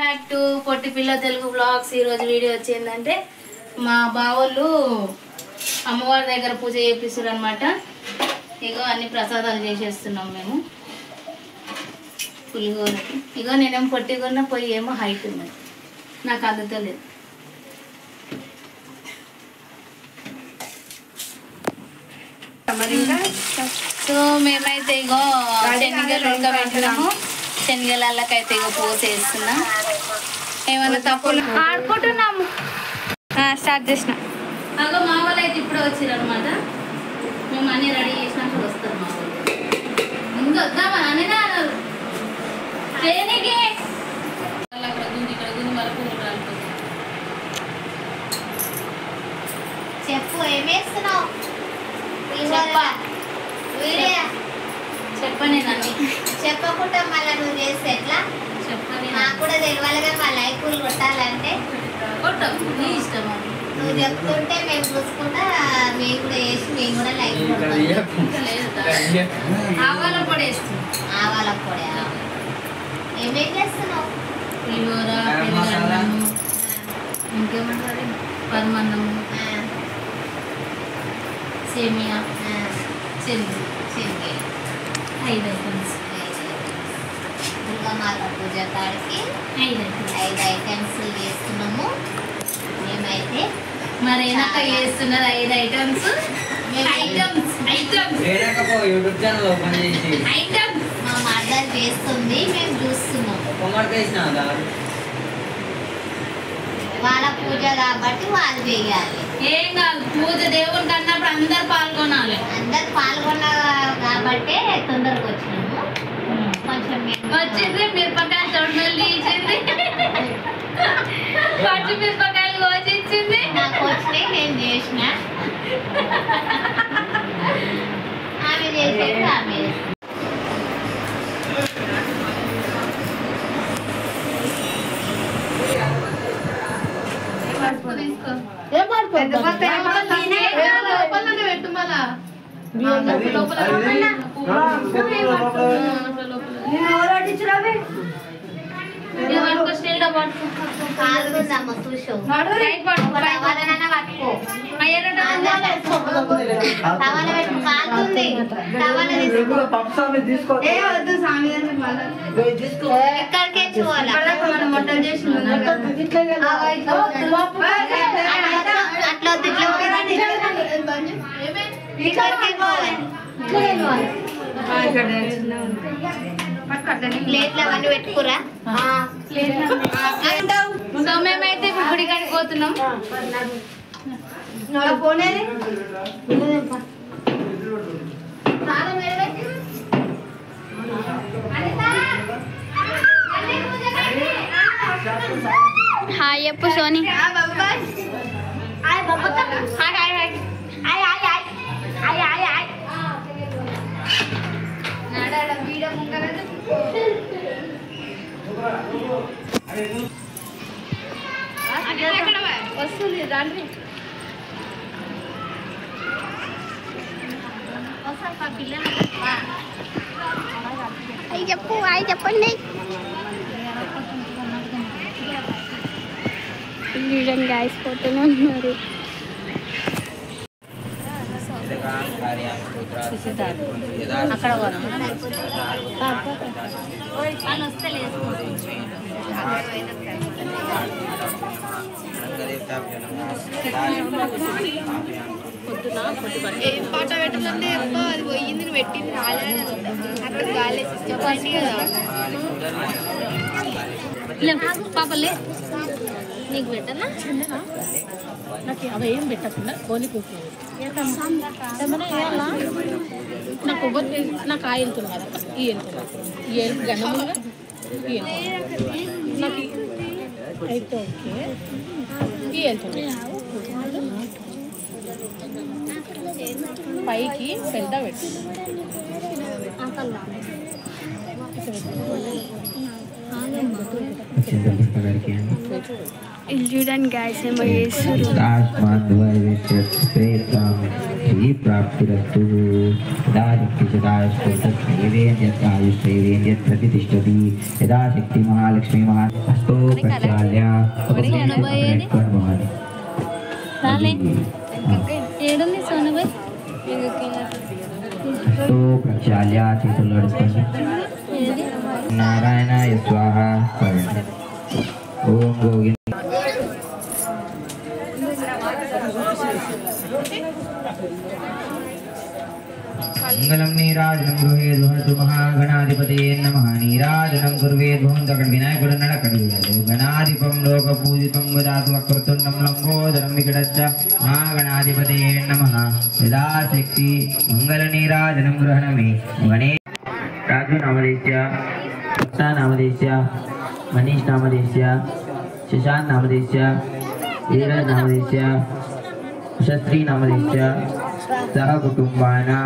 Back to పొట్టి పిల్ల Telugu blogs. ఈరోజు video వచ్చిందంటే మా బావోళ్ళు అమ్మవారి దగ్గర పూజ చేపిస్తారు అనమాట. ఇగో అన్ని ప్రసాదాలు చేసేస్తున్నాం మేము పులిహోరకి. ఇగో నేనేమో పొట్టిగొన్న పొయ్యి ఏమో హైట్ ఉన్నది, నాకు అందుతలేదు. సో మేమైతే ఇగో శనగలు ఉడకబెట్టినాము. శనగలకైతే ఇగో పోసేస్తున్నా. ఏమన్నా తప్పులు ఆడుకుంటున్నాము. స్టార్ట్ చేసిన అగో మా వాళ్ళు అయితే ఇప్పుడు వచ్చారు అనమాట. మేము అన్నీ రెడీ చేసినప్పుడు వస్తారు మా వాళ్ళు. ముందు వద్దామా అని అన్నారు. అక్కడ గుంది ఇక్కడ గుంది మరపు చెప్పు, ఏమేస్తున్నావు? చెప్పని నన్ను చెప్పకుండా మళ్ళీ నువ్వు చేస్తే ఎట్లా? చెప్పని నాకు కూడా తెలియాలిగా మా లైకులు కొట్టాలంటే. కొట్టవు, నీ ఇష్టం. నువ్వు చెప్తుంటే మేము చూసుకుంటా, మేము కూడా వేసి మేము కూడా లైక్ కొడతాం. ఆవాల పొడి వేస్తుంది. ఆవాల పొడి ఏమేం చేస్తున్నావు? పులిహోర, పెరుగన్నము, ఇంకేమంటారు పరమన్నము, సేమియా, శనగ 5 ఐటమ్స్. దుర్గామాత పూజ కాడికి 5 ఐటమ్స్ చేస్తున్నాము మేమైతే. మరి వెనక చేస్తున్నది 5 ఐటమ్స్. మా మదర్ చేస్తుంది, మేము చూస్తున్నాం. వాళ్ళ పూజ కాబట్టి వాళ్ళు చేయాలి. ఏం కాదు, పూజ దేవునికి అన్నప్పుడు అందరు పాల్గొనాలి. అందరు పాల్గొన్నారు కాబట్టి తొందరగా వచ్చినాము. కొంచెం వచ్చింది మిరపకాయలు తొడమల్లి ఇచ్చింది, పచ్చిమిరపకాయలు కోసిచ్చింది. నాకు వచ్చినాయి, నేను చేసిన. ఆమె చేసేది ఆమె. ప్లేట్లవన్నీ పెట్టుకురా. సో మేమైతే ఇప్పుడు గుడి కాడికి పోతున్నాం. హాయ్ చెప్పు సోని. వస్తుంది రండి. చెప్పు, చెప్పండి. గాయస్ పోతూనే ఉన్నారు. అక్కడ ఏం పాట పెట్టాలంటే అది పోయింది, పెట్టింది రాలేదు. అక్కడ గాలి చెప్పండి కదా. పాపలే నీకు పెట్టనా? నాకు అవి ఏం పెట్టకుండా గోలి కూర్చోదు. నాకు కొబ్బరి, నాకు ఆ వెళ్తుంది కదా, ఈ వెళ్తుంది, ఈ వెళ్తు గన్నముగా ఈ నాకు అయితే ఓకే. ఈ వెళ్తుంది పైకి పెద్ద పెట్టింది. చూడండి గాయస్ ఏమో చేస్తారు. श्री प्राप्तिरस्तु यदा शक्तिशदायुष्टैवेन्द्यत्कायुष्टैवेन्द्यत् प्रतिष्ठति यदा शक्ति महालक्ष्मी हस्तो प्रक्षाल्य हस्तो प्रक्षाल्य చేతులు नारायणाय स्वाहा ओम गोविंद मंगलम नीराजनं गृहे दुहतु महागणाधिपतये नमः नीराजनं कुर्वे भुवन्तकं विनायकुడు नडकడు गणाधिपं लोकपूजितं वदातु वक्रतुण्डं लंबोदरं विकटश्च महागणाधिपतये नमः यदा शक्ति मंगल नीराजनं गृहणमे गणे राजू नामदेस्य सत्ता नामदेस्य मनीष नामदेस्य शशांक नामदेस्य वीरज नामदेस्य शस्त्री नामदेस्य सह कुटुंबानां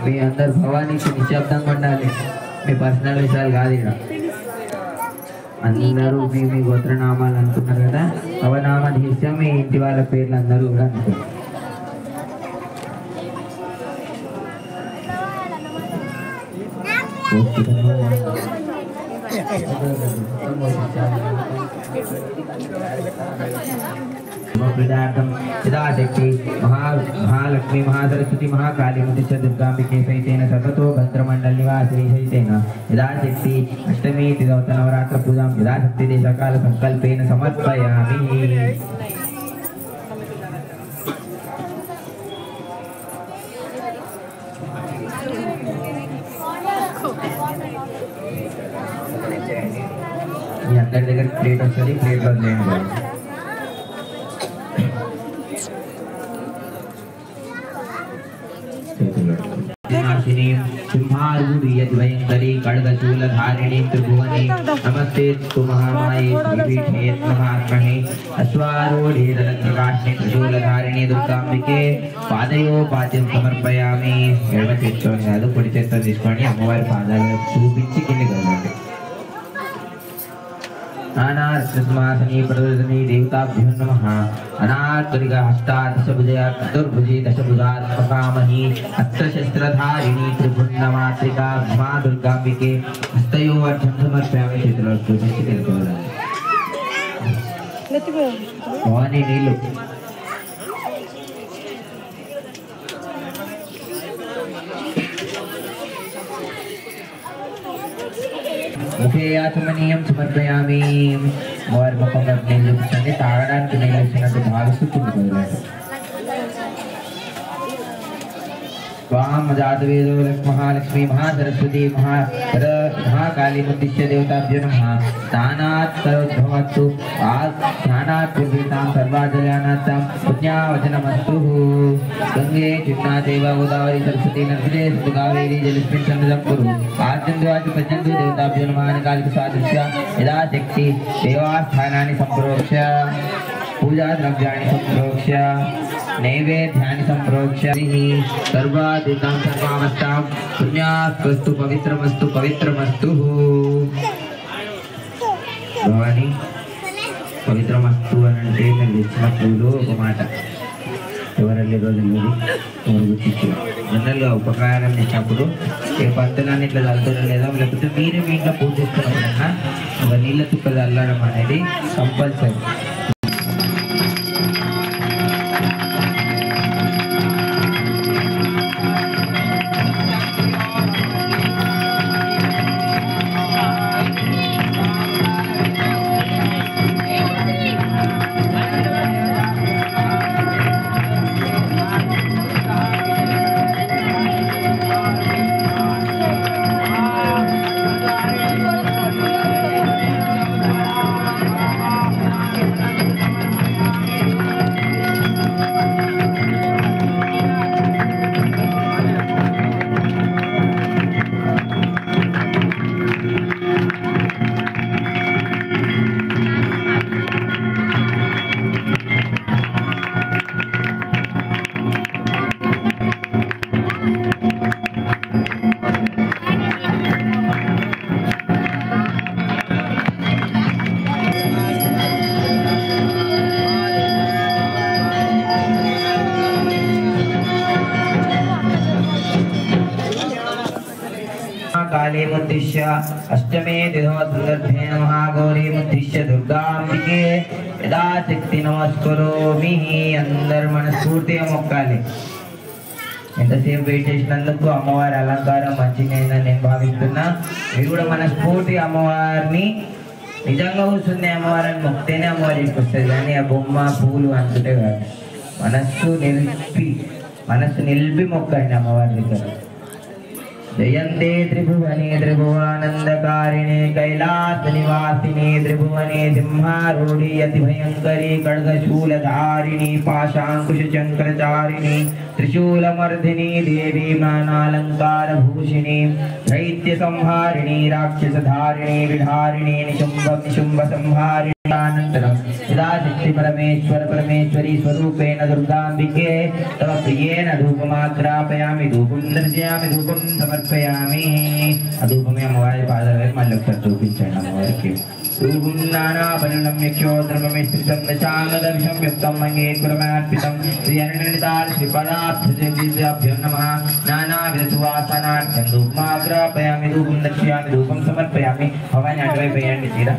మీ అందరు భవానీకి నిశ్శబ్దంగా ఉండాలి మీ పర్సనల్ విషయాలు కాదు ఇక్కడ అందరూ మీ గోత్రనామాలు అనుకున్నారు కదా అవనామధీస్య మీ ఇంటి వాళ్ళ పేర్లు అందరూ కూడా అనుకుంటారు यदाशक्ति महालक्ष्मी महासरस्वती महाकाली मुदिच्च दुर्गाम्बिके सहितेन सततो भद्रमण्डल निवासिनी सहितेन यदाशक्ति अष्टमी तिथौ नवरात्र पूजां यदाशक्ति देशकाल संकल्पेन समर्पयामि ఈ అందరి దగ్గర ప్లేట్ వస్తుంది ప్లేట్లో వదిలేయండి सिंहारूढ़ी खड्गशूलधारिणी त्रिभुवनी नमस्ते तु महामाये श्रीपीठे महात्मने अश्वारूढ़ी दलप्रकाशिनी त्रिशूलधारिणी दुर्गांबिके पादयो पाद्यं समर्पयामि एडम చేతితోని కాదు పొడి చేత్తో తీసుకొని అమ్మవారి పాదాలు చూపించి కిందకి వెళ్ళండి नानारत्नसिंहासनी प्रदर्शनी देवताभ्यो नमः अनात्तरिका हस्तादशभुजया चतुर्भुजी दशभुजात्मकामही हस्तशस्त्रधारिणी त्रिभुवनमातृका मा दुर्गांबिके हस्तयो अर्घ्यं समर्पयामि చేతిలో చూపించి తెలుసుకోవాలి భవానీ నీళ్ళు मुखे आत्मनीयं समर्पयामि और मुखम अपने చూపించండి తాగడానికి నీళ్ళు ఇచ్చినట్టు భావిస్తూ కుంటుకోవాలి स्वाम जातवेदो महालक्ष्मी महासरस्वती महाकाली मुद्दिश्य देवताभ्यो नमः दानात् सर्वभवतु ध्यानात् पूर्वितां सर्वाजलानां पुण्यावचनमस्तु गंगे चिन्नादेव गोदावरी सरस्वती नर्मदे कावेरी जलस्मिन् सन्निधं कुरु आद्यन्द्वाच पद्यन्तु देवताभ्यो नमः कालिक सादृश्य यदा शक्ति देवास्थानानि सम्प्रोक्ष्य पूजा द्रव्याणि सम्प्रोक्ष्य नैवेद्यानि सम्प्रोक्ष्य सर्वादितां सर्वावस्थां पुण्यास्तु पवित्रमस्तु भवानी पवित्रमस्तु अनंटे మీరు ఇచ్చిన పూలు ఒక మాట ఎవరెళ్ళే రోజులు ఎవరు గుర్తించు జనరల్గా ఉపకారం ఇచ్చినప్పుడు ఏ పంతులన్నీ ఇట్లా చల్లుతారో లేదా లేకపోతే మీరే మీ ఇంట్లో పూజ చేసుకున్నప్పుడన్నా ఒక నీళ్ళ చుక్క చల్లడం అనేది కంపల్సరీ कालीमुद्दिश्य अष्टमे दिनोत्तरर्धे नमः गौरीमुद्दिश्य दुर्गांबिके यथाशक्ति नमस्करोमि अंदर मनस्फूर्तिగా మొక్కాలి ఎంతసేపు వెయిట్ చేసినందుకు అమ్మవారి అలంకారం మంచిగా నేను భావిస్తున్నా మీరు కూడా మనస్ఫూర్తి అమ్మవారిని నిజంగా కూర్చుంది అమ్మవారిని మొక్తేనే అమ్మవారికి వస్తుంది కానీ ఆ బొమ్మ పూలు అంతుంటే కాదు మనస్సు నిలిపి మొక్కండి అమ్మవారి దగ్గర जयन्ते त्रिभुवने त्रिभुवानंदकारिणे कैलास निवासिने त्रिभुवने सिंहारूढ़ी अतिभयंकरी खड्गशूलधारिणी पाशांकुशचंक्रचारिणी त्रिशूलमर्दिनी देवी नानालंकार भूषिणी दैत्य संहारिणी राक्षसधारिणी विधारिणी निशुंभ संहारिणी यदाशक्ति परमेश्वरी स्वरूपेण दुर्गांबिके तव प्रियेण धूपमाग्रापयामि धूपं दर्शयामि धूपं समर्पयामि अधूपमे अम्मवारी पादवे मल्ल ఒకసారి చూపించండి అమ్మవారికి धूपं नानापरिणं यक्षोद्रममिश्रितं दशांगदर्शं युक्तं मङ्गेकुरमर्पितं श्रीहरिणनितार श्रीपदाब्धेभ्यो नमः नानाविधसुवासनार्थं धूपमाग्रापयामि धूपं दर्शयामि धूपं समर्पयामि भवानी अటువైపు వేయండి తీరా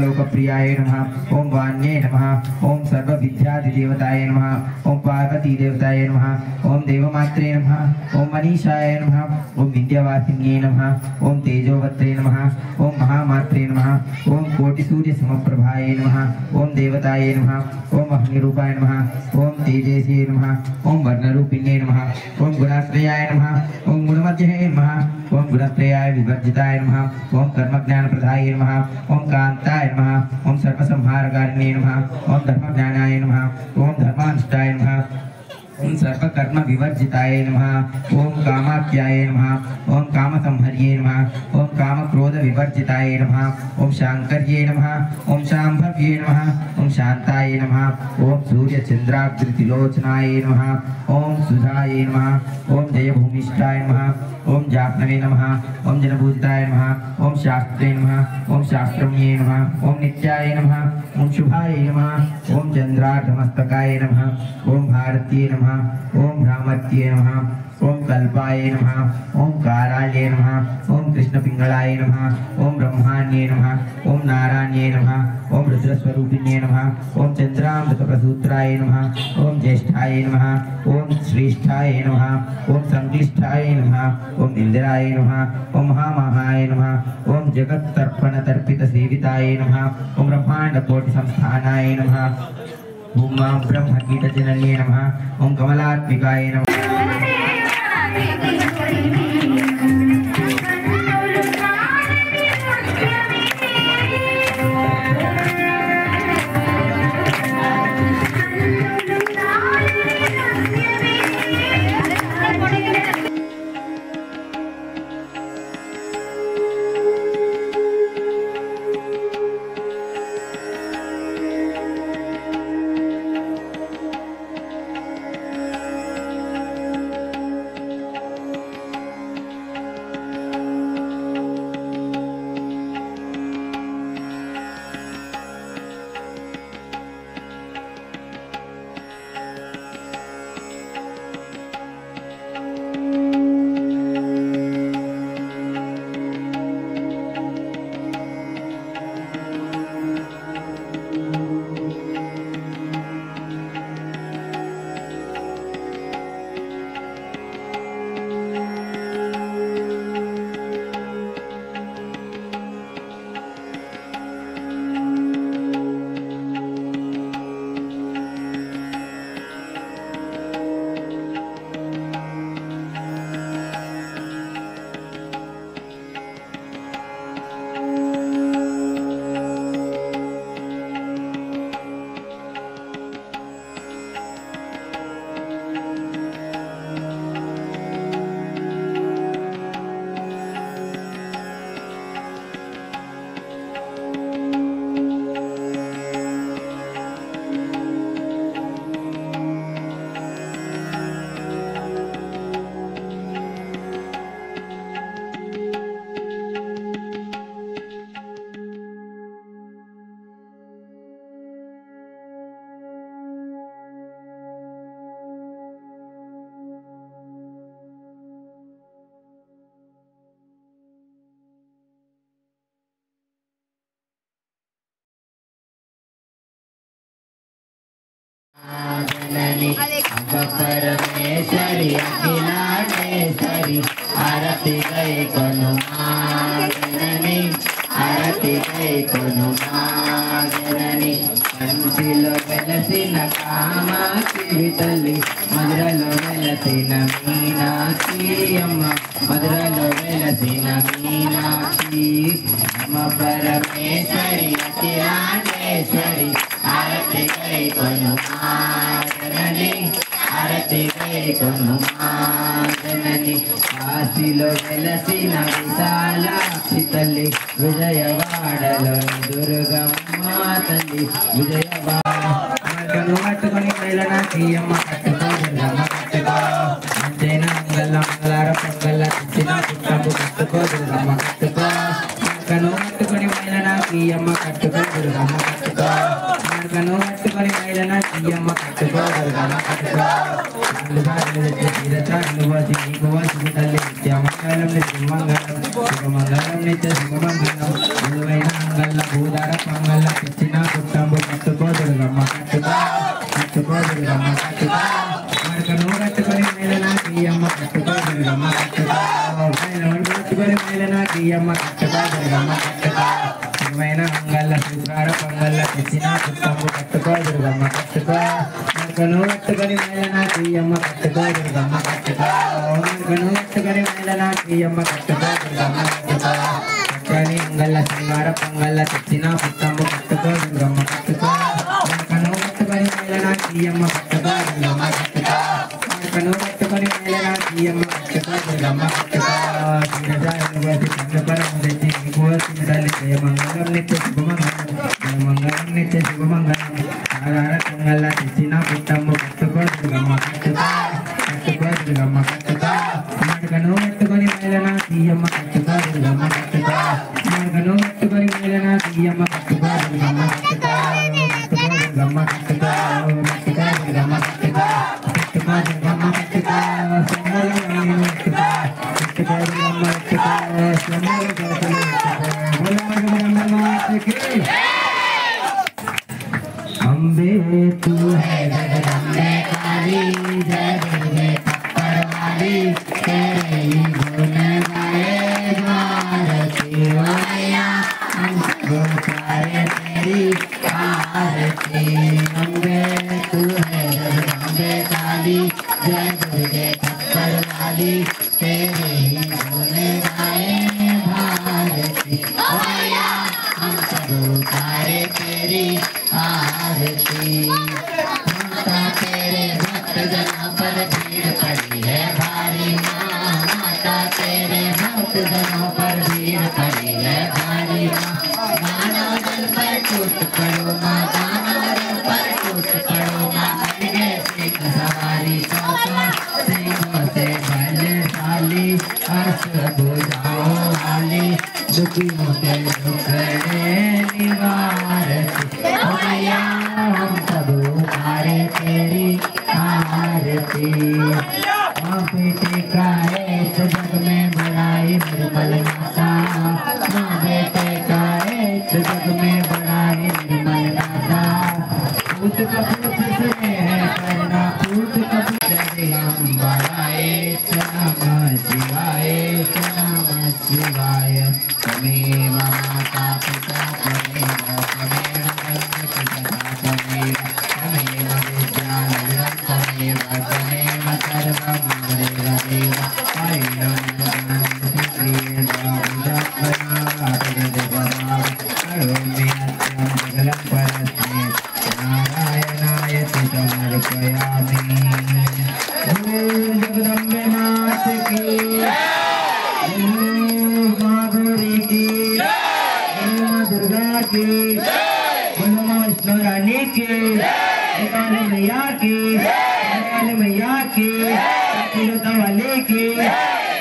लोकप्रियाय नमः ओम वाण्ये नमः ओम सर्वविद्यादिदेवताय नमः ओम पार्वती देवताय नमः ओम देवमात्रे नमः ओम मनीषाय नमः ओम विद्यावासिन्ये नमः ओम तेजोवत्रे नमः ओम महामात्रे नमः ओम कोटिसूर्य समप्रभाय नमः ओम देवताय नमः ओम अग्निरूपाय नमः ओम तेजसे नमः ओम वर्णरूपिण्ये नमः ओम गुणाश्रयाय नमः ओम गुणमध्यये नमः ओम गुणत्रयाय विवर्जिताय नमः ओम कर्मज्ञानप्रदाय नमः ओम कांताय नमः ओम सर्वसंहारकारिणे नमः ओम धर्मज्ञानाय नमः ओम धर्मानुष्ठाय नमः ओम सर्वकर्म विवर्जिताय नमः ओम कामाख्याय नमः ओम कामसंहर्ये नमः ओम कामक्रोध विवर्जिताय नमः ओम शांकर्ये नमः ओम शांभव्ये नमः ओम शांताय नमः ओम सूर्यचंद्राग्नितिलोचनाय नमः ओम सुधाय नमः ओम जयभूमिष्ठाय नमः ओम जाह्नवे नमः ओम जनपूजिताय नमः ओम शास्त्रे नमः ओम शास्त्रम्ये नमः ओम नित्याय नमः ओम शुभाय नमः ओम चंद्रार्धमस्तकाय नमः ओम भारतीय नमः ओम भ्रामत्ये नमः ओम कल्पाय नमः ओम काराय नमः ओम कृष्णपिंगलाय नमः ओम ब्रह्माण्ये नमः ओम नारायण्ये नमः ओम रुद्रस्वरूपिण्ये नमः ओम चंद्रामृतप्रसूत्राय नमः ओम ज्येष्ठाय नमः ओम श्रेष्ठाय नमः ओम संक्लिष्ठाय नमः ओम इंद्राय नमः ओम महामहाय नमः ओम जगत्तर्पणतर्पितसेविताय नमः ओम ब्रह्माण्डकोटिसंस्थानाय नमः ओम ब्रह्मकीटजनन्ये नमः ओम कमलात्मिकाय नमः जननी अम्ब परमेश्वरी अखिलांडेश्वरी आरती गए कोनु माँ जननी आरती गए कोनु माँ जननी कंचिलो वेलसिन कामाक्षी तल्ली मधुरलो वेलसिन मीनाक्षी अम्म मधुरलो वेलसिन मीनाक्षी अम्म परमेश्वरी अखिलांडेश्वरी आरती गए कोनु माँ जननी आरती गए कोनु माँ जननी काशीलो वेलसिन विशालाक्षी तल्ली విజయవాడలో దుర్గమ్మ తల్లి విజయవాడను పట్టుకొని మేళనాకీయమ్మ కట్టుకో దుర్గమ్మ కట్టుకో అంతేన మంగళ మంగళార పొంగళ్ళ తెచ్చిన పుట్టంబు కట్టుకో దుర్గమ్మ కట్టుకో మార్కను పట్టుకొని మేళనాకీయమ్మ కట్టుకో దుర్గమ్మ కట్టుకో మార్కను పట్టుకొని మేళనాకీయమ్మ కట్టుకో దుర్గమ్మ కట్టుకో తల్లి నిత్యమంగళం నిత్యమంగళం శుభమంగళం నిత్య శుభమంగళం విలువైన మంగళ భూధార మంగళ తెచ్చిన పుట్టంబు కట్టుకో దుర్గమ్మ కట్టుకో కట్టుకో దుర్గమ్మ కట్టుకో మార్కను కట్టుకొని మేళనాకీయమ్మ కట్టుకో దుర్గమ్మ కట్టుకో కట్టుకొని మేళనాకీయమ్మ కట్టుకో దుర్గమ్మ కట్టుకో విలువైన మంగళ శుభార పొంగళ్ళ తెచ్చిన పుట్టంబు కట్టుకో దుర్గమ్మ కట్టుకో మార్కను కట్టుకొని మేళనాకీయమ్మ కట్టుకో దుర్గమ్మ కట్టుకో మార్కను కట్టుకొని మేళనాకీయమ్మ కట్టుకో దుర్గమ్మ కట్టుకో చక్కని అంగళ్ళ శృంగార పొంగళ్ళ తెచ్చిన పుట్టంబు కట్టుకో దుర్గమ్మ కట్టుకో మార్కను కట్టుకొని మేళనాకీయమ్మ కట్టుకో దుర్గమ్మ కట్టుకో మార్కను కట్టుకొని మేళనాకీయమ్మ కట్టుకో దుర్గమ్మ కట్టుకో జయమంగళం నిత్య శుభమంగళం జయమంగళం నిత్య శుభమంగళం ఆధార పొంగళ్ళ తెచ్చిన పుట్టంబు కట్టుకో దుర్గమ్మ కట్టుకో కట్టుకో దుర్గమ్మ కట్టుకో మార్కను కట్టుకొని మేళనాకీయమ్మ కట్టుకో దుర్గమ్మ కట్టుకో మార్కను కట్టుకొని మేళనాకీయమ్మ కట్టుకో దుర్గమ్మ కట్టుకో కట్టుకో దుర్గమ్మ కట్టుకో కట్టుకో దుర్గమ్మ కట్టుకో కట్టుకో దుర్గమ్మ కట్టుకో సంగళం కట్టుకో కట్టుకో దుర్గమ్మ కట్టుకో సంగళం కట్టుకో अम्बे तू है जगदम्बे काली जगदम्बे पत्थर वाली तेरे ही गुण गाए भारती वाया हम गोचारे तेरी आरती अम्बे तू है जगदम्बे काली जगदम्बे पत्थर वाली तेरे ही गुण गाए भारती वाया हम गोचारे तेरी आरती माता तेरे भक्त जनों पर भीड़ पड़ी है भारी माता तेरे भक्त जनों पर भीड़ पड़ी है भारी मानव दल पर टूट पड़ो माँ दानव दल पर टूट पड़ो माँ गए सिख सवारी चौथा सिंहों से बलशाली अर्श बुझाओ वाली दुखियों के दुखड़े निवारती मैया हम सब उतारे तेरी आरती बेटे का इस जग में बड़ाई निर्मल माता माँ बेटे का इस जग में बड़ाई निर्मल माता पूत कपूत से है करना पूत कपूत हम बड़ाए नमः शिवाय नमः शिवाय तमेव माता पिता तमेव नारायणाय समर्पयामि। जगदम्बे मात की, माँ गौरी की, माँ दुर्गा की, माँ विष्णु रानी की, काली मैया की, काली मैया की, वाले की,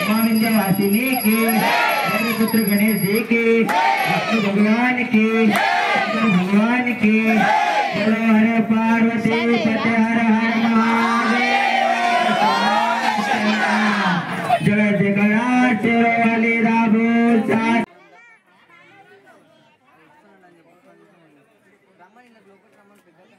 माँ विंध्यवासिनी की, मेरे पुत्र गणेश जी की, विष्णु भगवान की, भगवान की, हर पार्वती पते हर हर महादेव जय जगन्नाथ वाली राबो ఇలా లోపలికి రమ్మని పెద్దగా